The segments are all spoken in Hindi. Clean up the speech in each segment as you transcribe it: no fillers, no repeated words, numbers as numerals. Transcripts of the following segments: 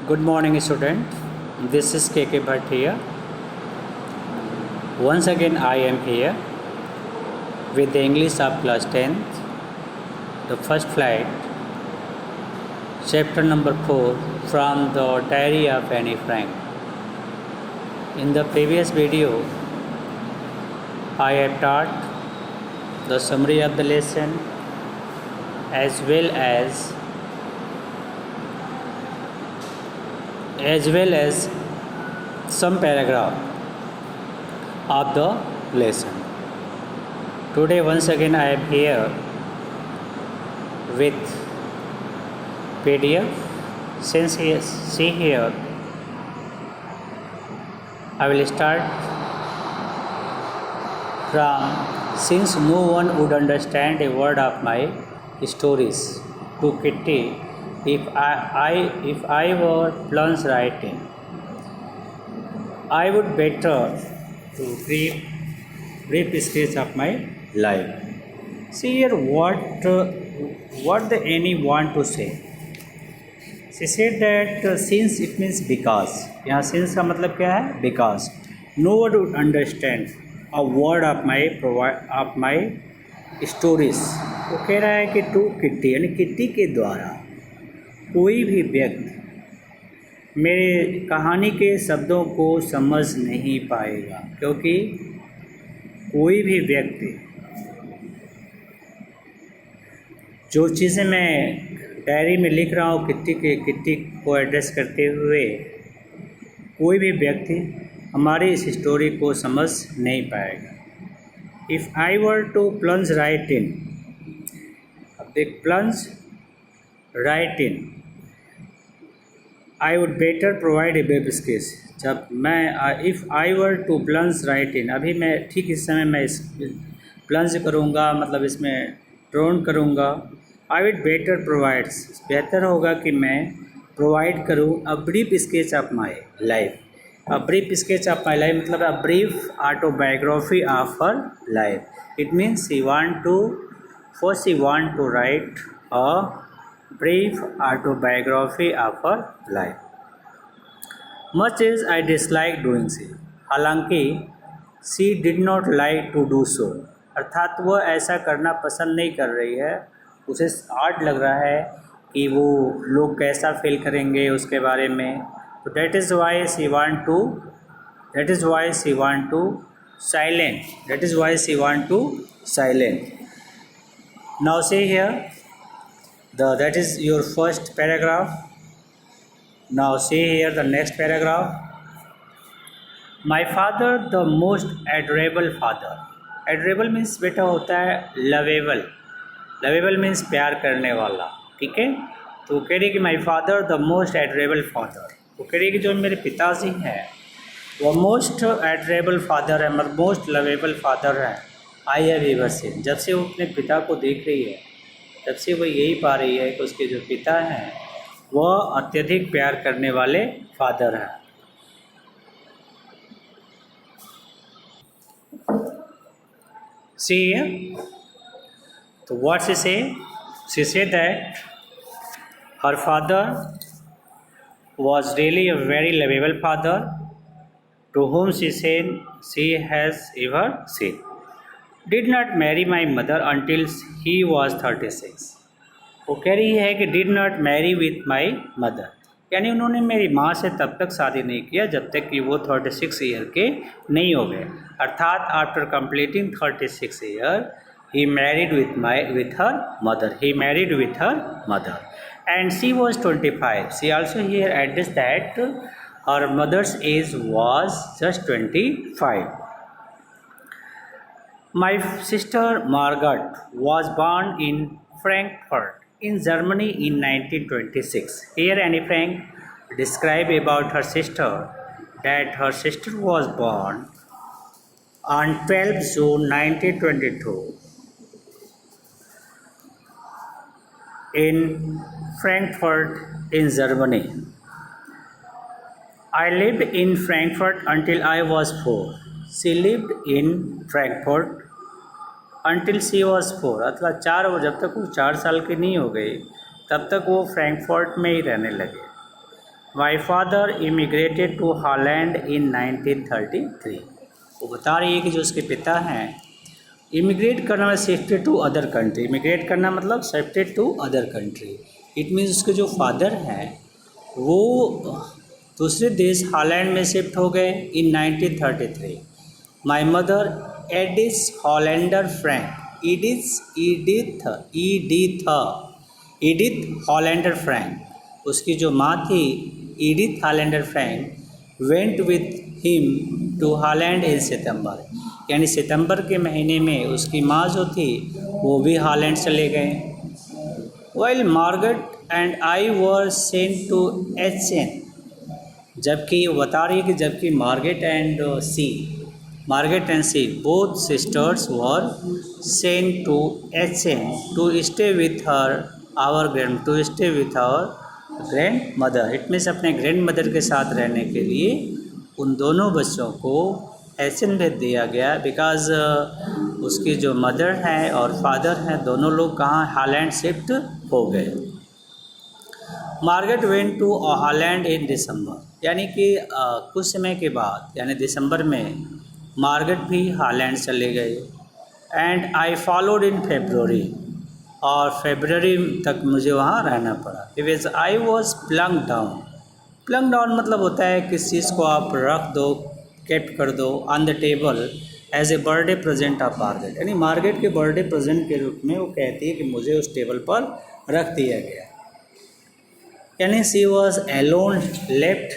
Good morning, student. This is KK Bhatt here. Once again, I am here with the English of class 10th, the first flight, chapter number 4 from the Diary of Anne Frank. In the previous video, I have taught the summary of the lesson as well as some paragraph of the lesson. Today once again I am here with PDF. Since see here, I will start from since no one would understand a word of my stories to Kitty if I were plunge writing. I would better to brief sketch of my life. See here what the Annie want to say. She said that since it means because. यहाँ since का मतलब क्या है? Because. No one would understand a word of my stories. वो कह रहा है कि टू किट्टी यानी किट्टी के द्वारा कोई भी व्यक्ति मेरे कहानी के शब्दों को समझ नहीं पाएगा, क्योंकि कोई भी व्यक्ति जो चीज़ें मैं डायरी में लिख रहा हूँ किट्टी को एड्रेस करते हुए, कोई भी व्यक्ति हमारी इस स्टोरी को समझ नहीं पाएगा. If I were to plunge right in, अब देख plunge right in, I would better provide a web sketch. जब मैं if I were to plunge right in, अभी मैं ठीक इस समय मैं इस प्लंज करूँगा, मतलब इसमें ड्रोन करूँगा. आई वुड बेटर प्रोवाइड, बेहतर होगा कि मैं प्रोवाइड करूँ a brief sketch of my life. A brief sketch of my life मतलब a brief autobiography of her life. It means she want to write a brief autobiography of her life. Much as I dislike doing so, हालांकि she did not like to do so, अर्थात वह ऐसा करना पसंद नहीं कर रही है. उसे आर्ट लग रहा है कि वो लोग कैसा फील करेंगे उसके बारे में. तो that is why she want to silent. Now see here, that is your first paragraph. Now see here the next paragraph. My father, the most adorable father. Adorable means बेटा होता है lovable. Lovable means प्यार करने वाला, ठीक है. तो कह रही कि my father, the most adorable father. वो कह रही कि जो मेरे पिताजी हैं वो most adorable father है, मतलब most lovable father है. I have ever seen. जब से वो अपने पिता को देख रही है तब से वो यही पा रही है कि उसके जो पिता हैं वह अत्यधिक प्यार करने वाले फादर हैं. सी तो what she say that her father was really a very lovable father to whom she has ever seen. Did not marry my mother until he was 36. वो कह रही है कि did not marry with my mother, यानी उन्होंने मेरी माँ से तब तक शादी नहीं किया जब तक कि वो 36 ईयर के नहीं हो गए. अर्थात after completing 36 year he married with her mother and she was 25. She also here addressed that her mother's age was just 25. My sister Margaret was born in Frankfurt in Germany in 1926. Here Anne Frank described about her sister that her sister was born on 12 June 1922 in Frankfurt in Germany. I lived in Frankfurt until I was 4. She lived in Frankfurt until she was 4, अथवा 4, जब तक वो 4 साल की नहीं हो गई तब तक वो फ्रैंकफर्ट में ही रहने लगे. My father immigrated to Holland in 1933। वो बता रही है कि जो उसके पिता हैं इमिग्रेट करना मतलब shifted to other country. Immigrate करना मतलब shifted to other country. It means उसके जो फादर हैं वो दूसरे देश हॉलैंड में शिफ्ट हो गए in 1933। My mother Edis Hollander Frank Edith Hollander Frank, उसकी जो माँ थी Edith Hollander Frank went with him to Holland in September, यानी सितंबर के महीने में उसकी माँ जो थी वो भी हॉलैंड चले गए। While Margaret and I were sent to Aachen, जबकि वो बता रही है कि जबकि Margaret and she both sisters were sent to Aachen to stay with our grandmother. It means अपने ग्रैंड मदर के साथ रहने के लिए उन दोनों बच्चों को एचएन भेज दिया गया, बिकॉज उसकी जो मदर हैं और फादर हैं दोनों लोग कहाँ हॉलैंड शिफ्ट हो गए। मार्गरेट वेंट टू हॉलैंड इन दिसंबर, यानी कि कुछ समय के बाद यानी दिसंबर में मार्गरेट भी हॉलैंड चले गए। And I followed in February, और फेब्रुवरी तक मुझे वहाँ रहना पड़ा। Because I was plunge down मतलब होता है किस चीज़ को आप रख दो, केप्ट कर दो on the table as a birthday present of Margaret, यानी मार्गरेट के बर्थडे प्रेजेंट के रूप में वो कहती है कि मुझे उस टेबल पर रख दिया गया। यानी she was alone left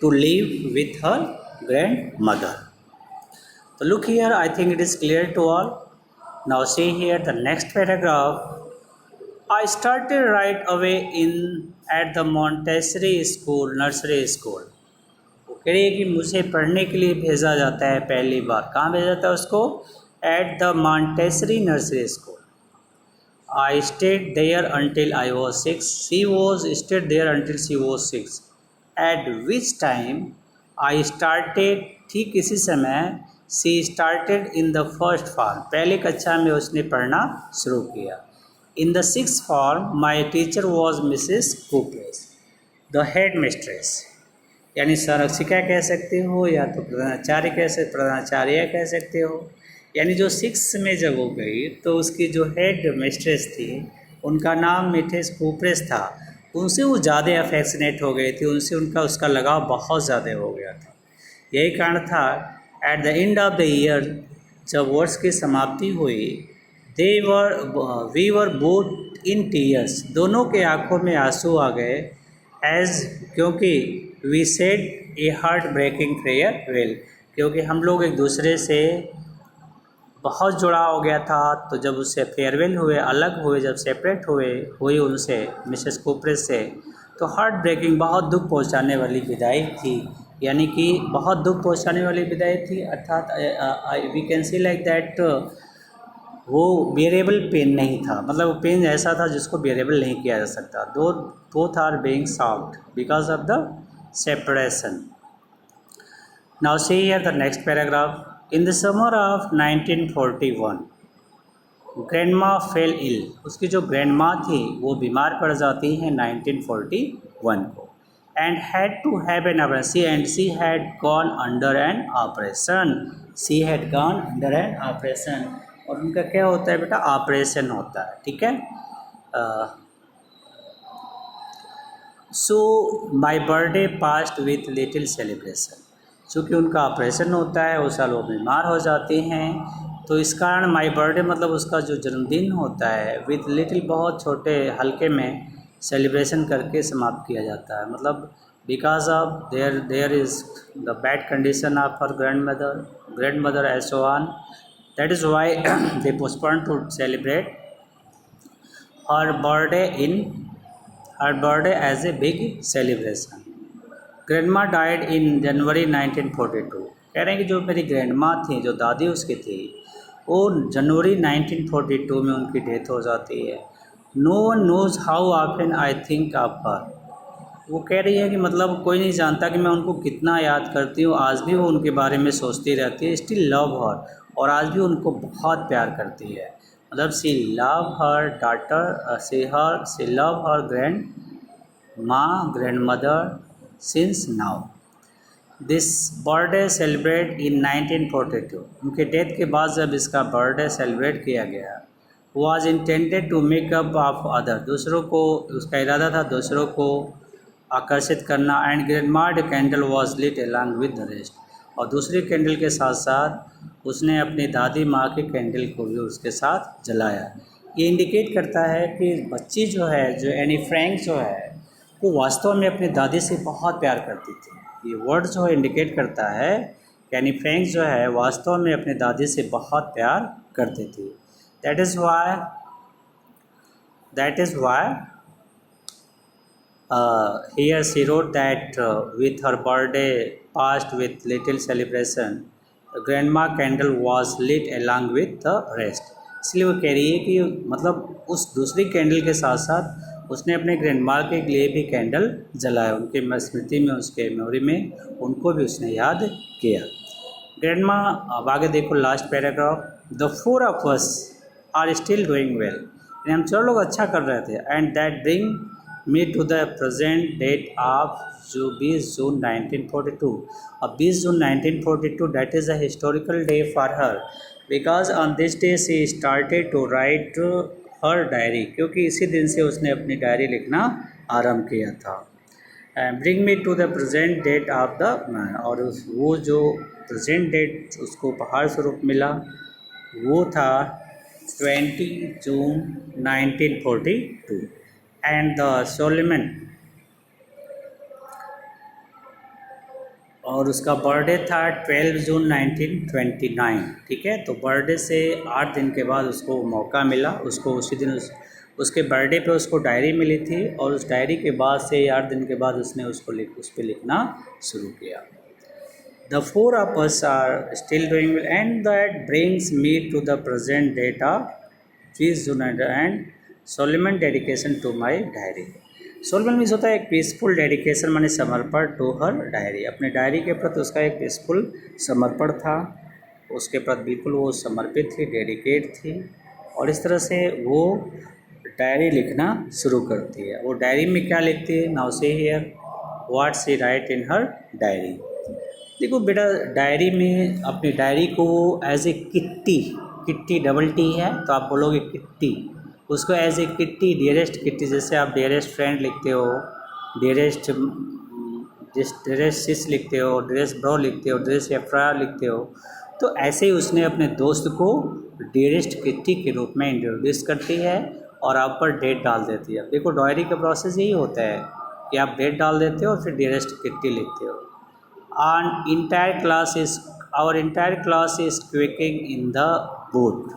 to live with her grandmother. तो look here, I think it is clear to all. Now see here the next paragraph. I started right away at the Montessori school, nursery school। वो कह रही है कि मुझे पढ़ने के लिए भेजा जाता है पहली बार। कहाँ भेजा जाता है उसको? At the Montessori nursery school। I stayed there until I was 6। stayed there until she was 6। At which time I started, ठीक इसी समय she started in the first form, पहली कक्षा में उसने पढ़ना शुरू किया। In the sixth form, my teacher was Mrs. Coopers, the headmistress। यानी संरक्षिका कह सकते हो या तो प्रधानाचार्य कह सकते हो। यानी जो सिक्स में जब वो गई तो उसकी जो हेड मिस्ट्रेस थी उनका नाम मिसेस कूपरेस था। उनसे वो ज़्यादा अफेक्शनेट हो गई थी, उनसे उसका लगाव बहुत ज़्यादा हो गया था। यही कारण था at the end of the year, जब वर्ष की समाप्ति हुई, we were both in tears, दोनों के आंखों में आंसू आ गए। क्योंकि we said a heart breaking farewell, क्योंकि हम लोग एक दूसरे से बहुत जुड़ा हो गया था। तो जब उससे फेयरवेल हुए, अलग हुए, जब सेपरेट हुई उनसे मिसेस कूपरेस से, तो हार्ट ब्रेकिंग बहुत दुख पहुंचाने वाली विदाई थी। यानी कि बहुत दुख पहुंचाने वाली विदाई थी, अर्थात we can see like that वो बेरेबल पेन नहीं था, मतलब वो पेन ऐसा था जिसको बेरेबल नहीं किया जा सकता। Both are being soft because of the separation. Now see here the next paragraph. In the summer of 1941 grandma fell ill, उसकी जो ग्रैंडमा थी वो बीमार पड़ जाती हैं 1941 को। And had to have an operation, she had gone under an operation, और उनका क्या होता है बेटा? ऑपरेशन होता है, ठीक है। So my birthday passed with little celebration, चूँकि उनका ऑपरेशन होता है उस साल वो बीमार हो जाते हैं, तो इस कारण माई बर्थडे मतलब उसका जो जन्मदिन होता है विथ लिटिल बहुत छोटे हल्के में सेलिब्रेशन करके समाप्त किया जाता है। मतलब because of there is the bad condition of her grandmother as so on, that is why they postponed to celebrate her birthday as a big celebration। grandma died in January 1942। कह रहे हैं कि जो मेरी ग्रैंडमा थी, जो दादी उसकी थी, वो जनवरी 1942 में उनकी डेथ हो जाती है। No one knows how often I think of her, वो कह रही है कि मतलब कोई नहीं जानता कि मैं उनको कितना याद करती हूँ, आज भी वो उनके बारे में सोचती रहती है। स्टिल लव हर, और आज भी उनको बहुत प्यार करती है। मतलब सी लव हर डॉटर, सी लव हर ग्रैंड माँ, grand mother since now. This birthday celebrate in 1942. उनके डेथ के बाद जब इसका बर्थडे सेलिब्रेट किया गया, was intended to make up of other, दूसरों को, उसका इरादा था दूसरों को आकर्षित करना. And grandma candle was lit along with the rest, और दूसरी कैंडल के साथ साथ उसने अपनी दादी माँ के कैंडल को भी उसके साथ जलाया. ये इंडिकेट करता है कि बच्ची जो है, जो एनी फ्रैंक जो है, वो वास्तव में अपनी दादी से बहुत प्यार करती थी. ये वर्ड जो इंडिकेट करता है कि एनी फ्रैंक जो है वास्तव में अपनी दादी से बहुत प्यार करती थी. That is why here she wrote that with her birthday passed with little celebration, the grandma candle was lit along with the rest. इसलिए वो कह रही है कि मतलब उस दूसरी कैंडल के साथ साथ उसने अपने ग्रैंडमा के लिए भी कैंडल जलाया, उनके स्मृति में, उसके मेमोरी में, उनको भी उसने याद किया. ग्रैंडमा, अब आगे देखो last paragraph. The four of us are still doing well, हम चार लोग अच्छा कर रहे थे. And that bring me to the present date of 20 June 1942. अब 20 जून 1942 that is a historical day for her because on this day she started to write her diary, क्योंकि इसी दिन से उसने अपनी डायरी लिखना आरंभ किया था. bring me to the present date of the, और वो जो प्रेजेंट डेट उसको उपहार स्वरूप मिला वो था 20 जून 1942. एंड द सोलेमन, और उसका बर्थडे था 12 जून 1929. ठीक है, तो बर्थडे से 8 दिन के बाद उसको मौका मिला, उसको उसी दिन उसके बर्थडे पे उसको डायरी मिली थी, और उस डायरी के बाद से 8 दिन के बाद उसने उस पर लिखना शुरू किया. The four of us are still doing well and that brings me to the present date of 20 June and solemn dedication to my diary. Solemn means होता है एक पीसफुल डेडिकेशन, माने समर्पण टू हर डायरी, अपने डायरी के प्रति उसका एक पीसफुल समर्पण था, उसके प्रति बिल्कुल वो समर्पित थी, डेडिकेट थी, और इस तरह से वो डायरी लिखना शुरू करती है. वो डायरी में क्या लिखती है? Now see here what she write in her diary. देखो बेटा, डायरी में अपनी डायरी को as a Kitty double T है तो आप बोलोगे किट्टी, उसको as a Kitty, dearest Kitty, जैसे आप डियरेस्ट फ्रेंड लिखते हो, डियरेस्ट सिस लिखते हो, डियरेस्ट ब्रो लिखते हो, डियरेस्ट एफ्रा लिखते हो, तो ऐसे ही उसने अपने दोस्त को डियरेस्ट किट्टी के रूप में इंट्रोड्यूस करती है और आप पर डेट डाल देती है. देखो डायरी का प्रोसेस यही होता है कि आप डेट डाल देते हो और फिर डियरेस्ट किट्टी लिखते हो. Our entire class is quaking in the boot.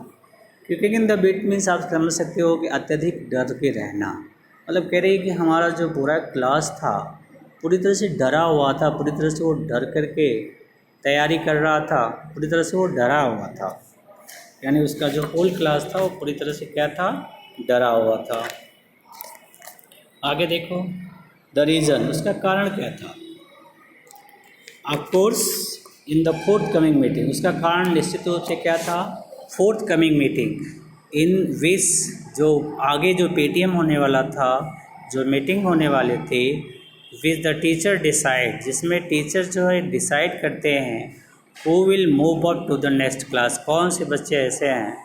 Quaking in the beat means आप समझ सकते हो कि अत्यधिक डर के रहना, मतलब कह रही है कि हमारा जो पूरा क्लास था पूरी तरह से डरा हुआ था, पूरी तरह से वो डर करके तैयारी कर रहा था, पूरी तरह से वो डरा हुआ था. यानी उसका जो होल क्लास था वो पूरी तरह से क्या था? डरा हुआ था. आगे देखो, द रीज़न, उसका कारण क्या था? Of course in the fourth coming meeting, उसका कारण निश्चित रूप से क्या था? फोर्थ कमिंग मीटिंग इन विच, जो आगे जो पेटीएम होने वाला था, जो मीटिंग होने वाले थे, विच द टीचर डिसाइड, जिसमें टीचर जो है डिसाइड करते हैं who will move up to the next class, कौन से बच्चे ऐसे हैं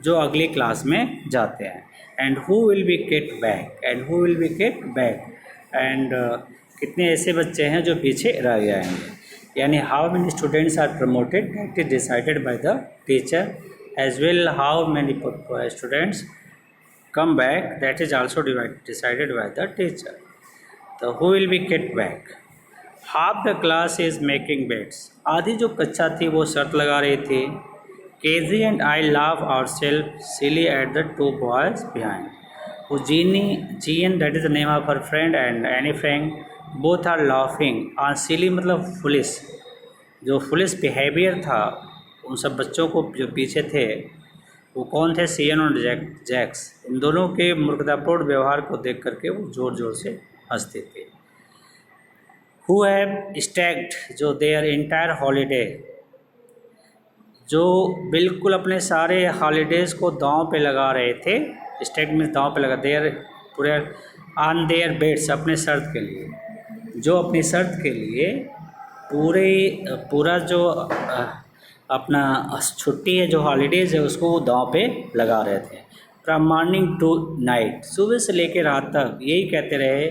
जो अगली क्लास में जाते हैं, and who will be kept back, एंड कितने ऐसे बच्चे हैं जो पीछे रह जाएंगे. यानी how many students are promoted, that is decided by the teacher, as well how many students come back, that is also decided by the teacher. So who will be kept back? Half the class is making bets. आधी जो कक्षा थी वो शर्त लगा रही थी. KG and I laugh ourselves silly at the two boys behind. वो Jean, that is the name of her friend, and Annie Frank, both are laughing on silly मतलब foolish, जो foolish behavior था उन सब बच्चों को जो पीछे थे वो कौन थे? सियन और जैक्स. इन दोनों के मूर्खतापूर्ण व्यवहार को देख करके वो ज़ोर ज़ोर से हंसते थे. हु हैव स्टैक्ड, जो देयर इंटायर हॉलीडे, जो बिल्कुल अपने सारे हॉलीडेज़ को दांव पे लगा रहे थे. स्टैक्ड में दांव पे लगा, देयर पूरे ऑन देयर बेड्स, अपने शर्त के लिए. जो अपनी शर्त के लिए पूरा जो अपना छुट्टी है, जो हॉलीडेज़ है, उसको वो दांव पे लगा रहे थे। फ्रॉम मॉर्निंग टू नाइट, सुबह से लेकर रात तक यही कहते रहे,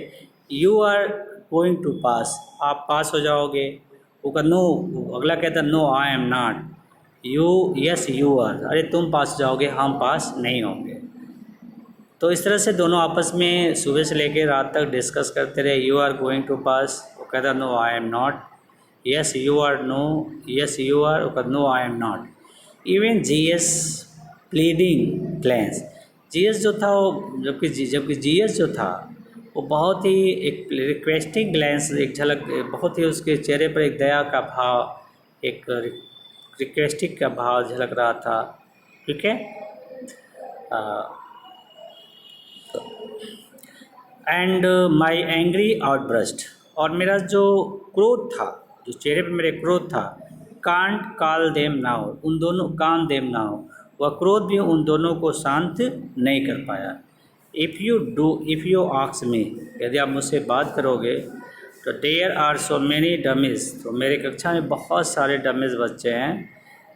you are going to pass, आप पास हो जाओगे। वो कहा नो, अगला कहता no I am not, you yes you are, अरे तुम पास हो जाओगे, हम पास नहीं होंगे। तो इस तरह से दोनों आपस में सुबह से लेकर रात तक डिस्कस करते रहे। You are going to pass, वो कहता no I am not, yes you are, no yes you are, वो कहता no I am not. Even GS pleading glances, GS जो था वो जबकि जीएस जो था वो बहुत ही एक रिक्वेस्टिंग ग्लैंस, एक झलक, बहुत ही उसके चेहरे पर एक दया का भाव, एक रिक्वेस्टिंग का भाव झलक रहा था। ठीक है। एंड माई एंग्री आउटब्रस्ट, और मेरा जो क्रोध था, जो चेहरे पे मेरे क्रोध था, कांट कॉल देम नाउ, उन दोनों कान देम नाउ, वह क्रोध भी उन दोनों को शांत नहीं कर पाया। इफ़ यू आस्क मी, यदि आप मुझसे बात करोगे, तो there are so many dummies, तो मेरे कक्षा में बहुत सारे डमीज बच्चे हैं।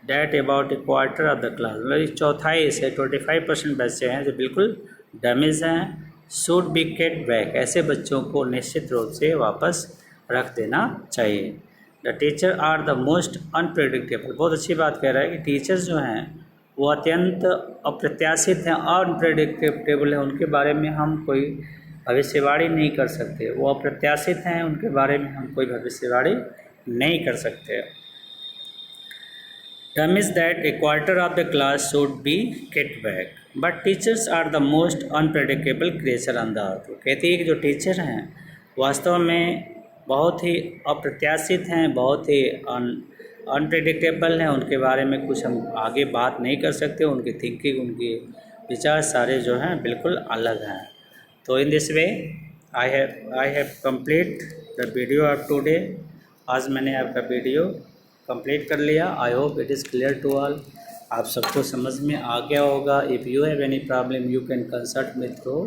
That about a quarter of the class, मतलब चौथाई से 25% बच्चे हैं जो बिल्कुल डमीज हैं। शुड बी केट बैक, ऐसे बच्चों को निश्चित रूप से वापस रख देना चाहिए। The teacher are the most unpredictable, बहुत अच्छी बात कह रहा है कि टीचर्स जो हैं वो अत्यंत अप्रत्याशित हैं, अनप्रेडिक्टेबल हैं, उनके बारे में हम कोई भविष्यवाणी नहीं कर सकते। वो अप्रत्याशित हैं, उनके बारे में हम कोई भविष्यवाणी नहीं कर सकते। Term is that a quarter of the class should be kept back, but teachers are the most unpredictable creature on the earth। कहती है कि जो टीचर हैं वास्तव में बहुत ही अप्रत्याशित हैं, बहुत ही अनप्रेडिक्टेबल हैं, उनके बारे में कुछ हम आगे बात नहीं कर सकते। उनकी थिंकिंग, उनके विचार सारे जो हैं बिल्कुल अलग हैं। तो in this way I have complete the video of today. आज मैंने आपका वीडियो कंप्लीट कर लिया। I hope it is clear to all, आप सबको समझ में आ गया होगा। If you have any problem you can consult me through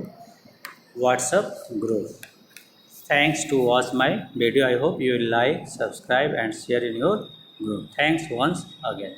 WhatsApp group. Thanks to watch my video. I hope you will like, subscribe and share in your group. Thanks once again.